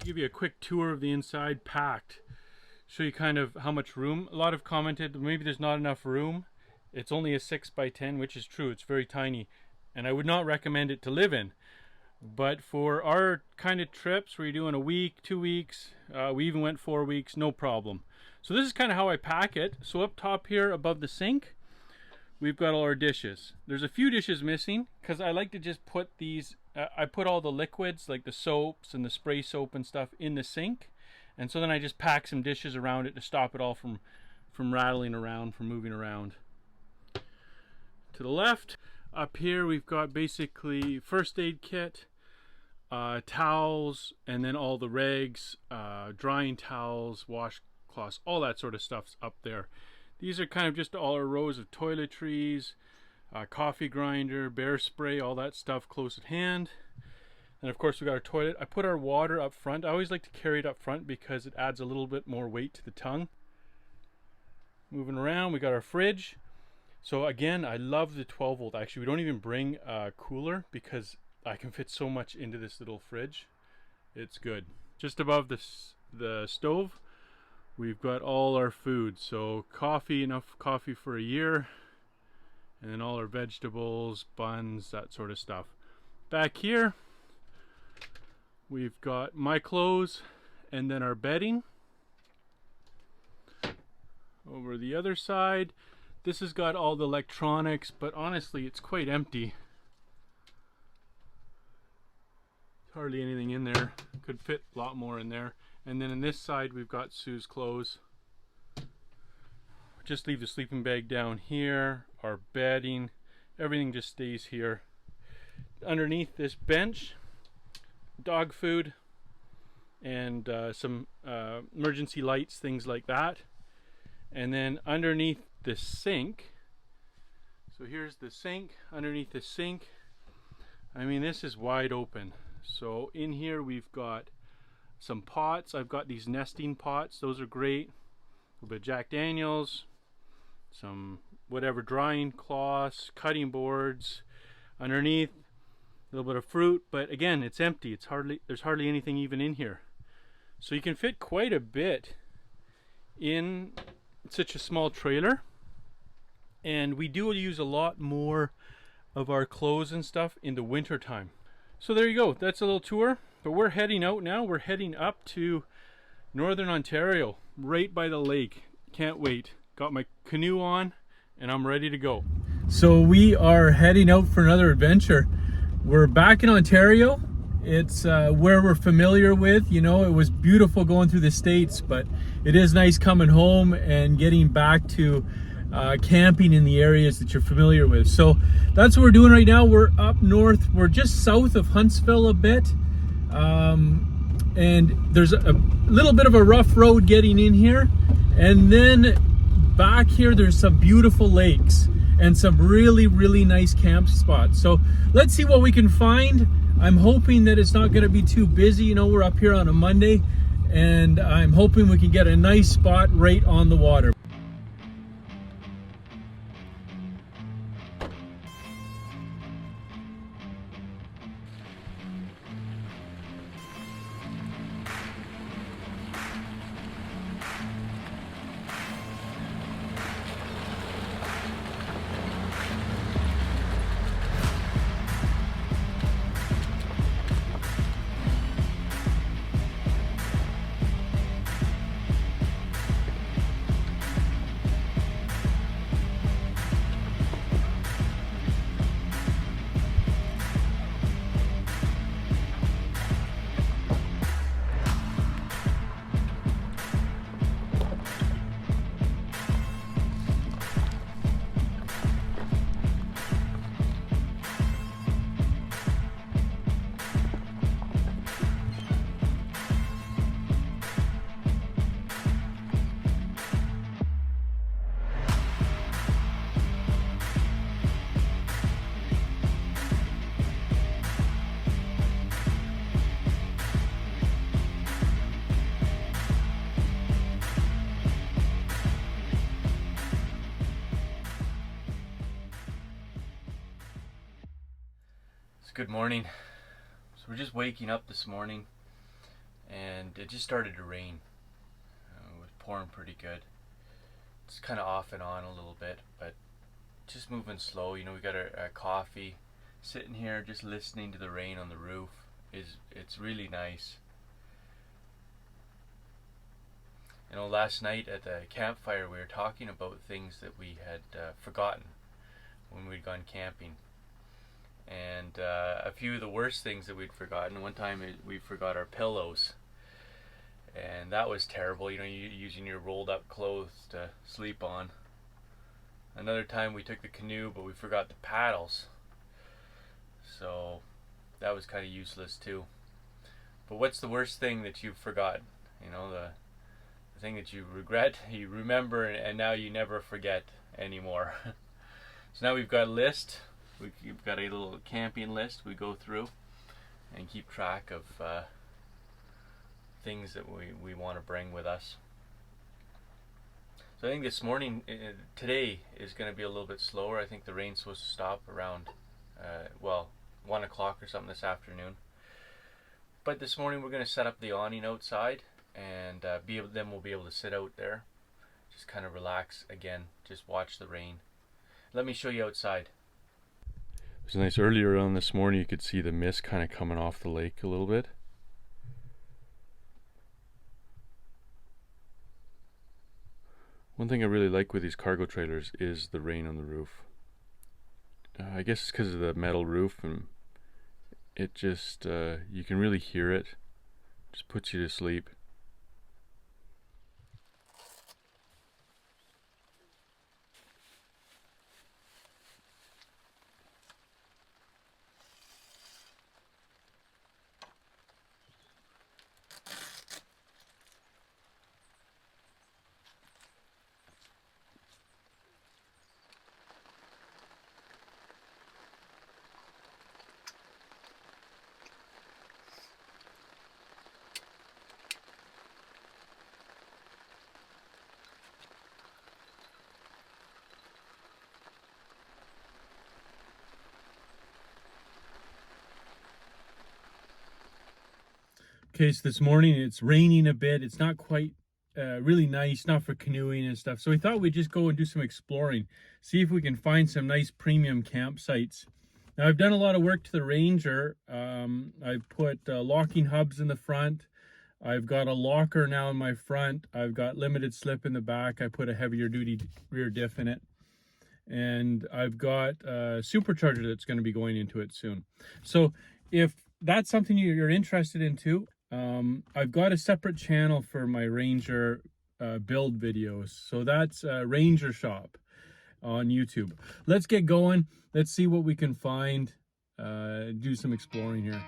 give you a quick tour of the inside, packed. Show you kind of how much room. A lot have commented maybe there's not enough room. It's only a 6x10, which is true. It's very tiny, and I would not recommend it to live in. But for our kind of trips where you're doing a week, 2 weeks, we even went 4 weeks, no problem. So this is kind of how I pack it. So up top here above the sink, we've got all our dishes. There's a few dishes missing because I like to just put these, I put all the liquids like the soaps and the spray soap and stuff in the sink. And so then I just pack some dishes around it to stop it all from rattling around, from moving around. To the left, up here we've got basically first aid kit, towels, and then all the rags, drying towels, washcloths, all that sort of stuff's up there. These are kind of just all our rows of toiletries, coffee grinder, bear spray, all that stuff close at hand. And of course we got our toilet. I put our water up front. I always like to carry it up front because it adds a little bit more weight to the tongue. Moving around, we got our fridge. So again, I love the 12 volt. Actually, we don't even bring a cooler because I can fit so much into this little fridge. It's good. Just above the stove, we've got all our food. So coffee, enough coffee for a year. And then all our vegetables, buns, that sort of stuff. Back here, we've got my clothes and then our bedding. Over the other side, this has got all the electronics, but honestly it's quite empty. Hardly anything in there. Could fit a lot more in there. And then on this side we've got Sue's clothes. Just leave the sleeping bag down here, our bedding, everything just stays here. Underneath this bench, dog food and some emergency lights, things like that. And then underneath the sink, so here's the sink. Underneath the sink, I mean, this is wide open. So in here we've got some pots. I've got these nesting pots, those are great. A little bit of Jack Daniels, some whatever, drying cloths, cutting boards. Underneath, a little bit of fruit, but again, it's empty. There's hardly anything even in here. So you can fit quite a bit in such a small trailer. And we do use a lot more of our clothes and stuff in the winter time. So there you go, that's a little tour. But we're heading out now. We're heading up to Northern Ontario, right by the lake. Can't wait. Got my canoe on and I'm ready to go. So we are heading out for another adventure. We're back in Ontario. It's where we're familiar with. You know, it was beautiful going through the States, but it is nice coming home and getting back to camping in the areas that you're familiar with. So that's what we're doing right now. We're up north. We're just south of Huntsville a bit. And there's a little bit of a rough road getting in here. And then back here, there's some beautiful lakes and some really, really nice camp spots. So let's see what we can find. I'm hoping that it's not going to be too busy. You know, we're up here on a Monday, and I'm hoping we can get a nice spot right on the water. Good morning. So we're just waking up this morning, and it just started to rain. It was pouring pretty good. It's kind of off and on a little bit, but just moving slow. You know, we got our coffee, sitting here just listening to the rain on the roof. It's really nice. You know, last night at the campfire we were talking about things that we had forgotten when we'd gone camping. And a few of the worst things that we'd forgotten. One time we forgot our pillows. And that was terrible, you know, using your rolled up clothes to sleep on. Another time we took the canoe, but we forgot the paddles. So that was kind of useless too. But what's the worst thing that you've forgotten? You know, the thing that you regret, you remember, and now you never forget anymore. So now we've got a list. We've got a little camping list we go through and keep track of things that we want to bring with us. So I think this morning, today is going to be a little bit slower. I think the rain's supposed to stop around, 1 o'clock or something this afternoon. But this morning we're going to set up the awning outside, and then we'll be able to sit out there, just kind of relax again, just watch the rain. Let me show you outside. It was nice. Earlier on this morning you could see the mist kind of coming off the lake a little bit. One thing I really like with these cargo trailers is the rain on the roof. I guess it's because of the metal roof, and it just, you can really hear it. Just puts you to sleep. Okay, so this morning it's raining a bit. It's not quite really nice, not for canoeing and stuff. So we thought we'd just go and do some exploring, see if we can find some nice premium campsites. Now I've done a lot of work to the Ranger. I've put locking hubs in the front. I've got a locker now in my front. I've got limited slip in the back. I put a heavier duty rear diff in it. And I've got a supercharger that's going to be going into it soon. So if that's something you're interested in too, I've got a separate channel for my Ranger build videos. So that's Ranger Shop on YouTube. Let's get going. Let's see what we can find. Do some exploring here.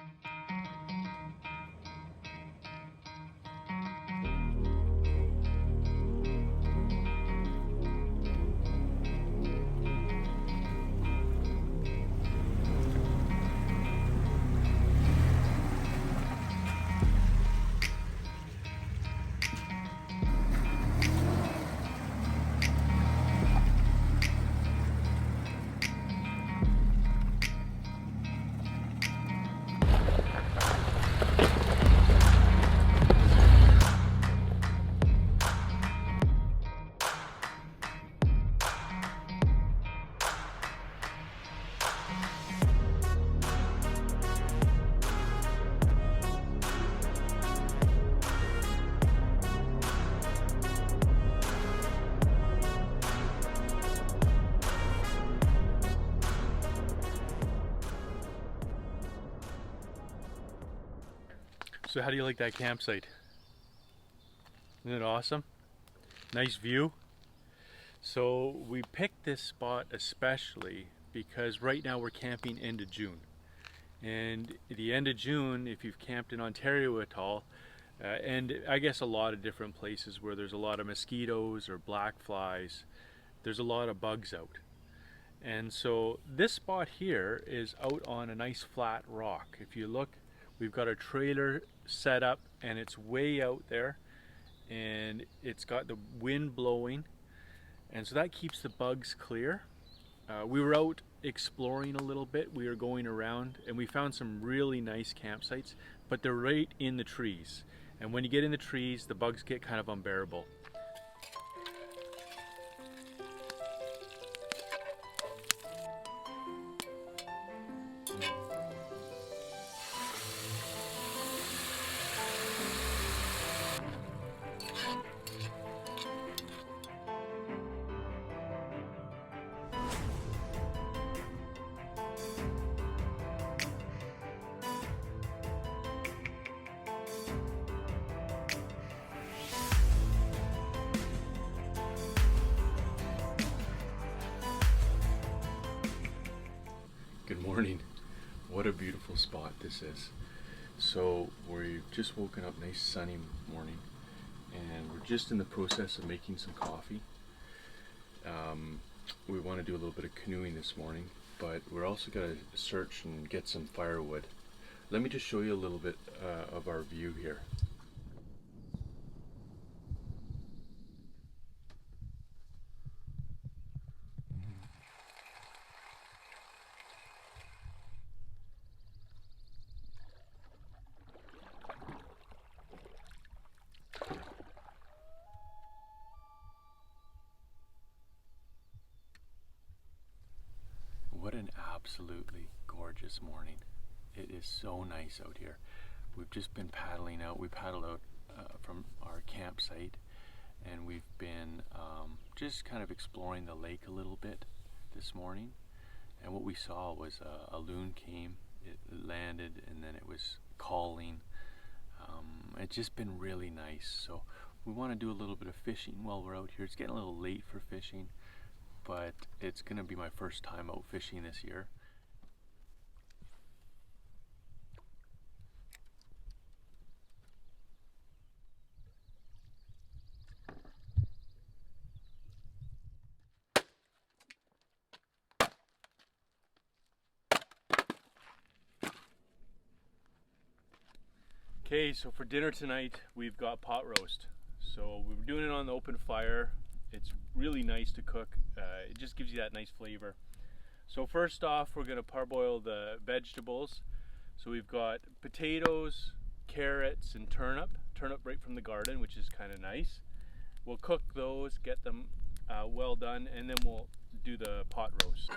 So how do you like that campsite? Isn't it awesome? Nice view. So we picked this spot especially because right now we're camping end of June. And at the end of June, if you've camped in Ontario at all, and I guess a lot of different places where there's a lot of mosquitoes or black flies, there's a lot of bugs out. And so this spot here is out on a nice flat rock. If you look, we've got a trailer set up and it's way out there and it's got the wind blowing, and so that keeps the bugs clear. We were out exploring a little bit. We were going around and we found some really nice campsites, but they're right in the trees. And when you get in the trees, the bugs get kind of unbearable. Good morning. What a beautiful spot this is. So we've just woken up, nice sunny morning, and we're just in the process of making some coffee. We want to do a little bit of canoeing this morning, but we're also going to search and get some firewood. Let me just show you a little bit of our view here. What an absolutely gorgeous morning. It is so nice out here. We've just been paddling out. We paddled out from our campsite, and we've been just kind of exploring the lake a little bit this morning. And what we saw was a loon came, it landed, and then it was calling. It's just been really nice. So we want to do a little bit of fishing while we're out here. It's getting a little late for fishing, but it's going to be my first time out fishing this year. Okay, so for dinner tonight we've got pot roast. So we're doing it on the open fire. It's really nice to cook. It just gives you that nice flavor. So first off, we're going to parboil the vegetables. So we've got potatoes, carrots, and turnip right from the garden, which is kind of nice. We'll cook those, get them well done, and then we'll do the pot roast.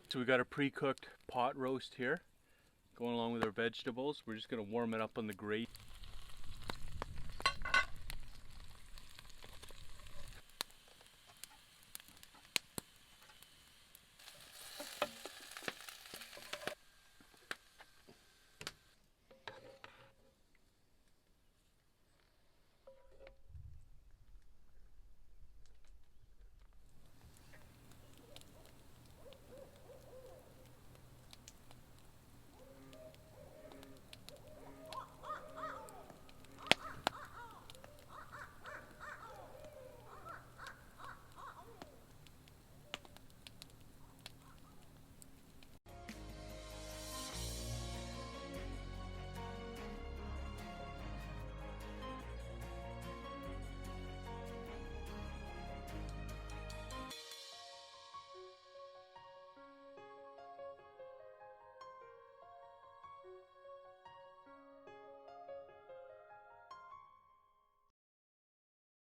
So we got a pre-cooked pot roast here, going along with our vegetables. We're just going to warm it up on the grate.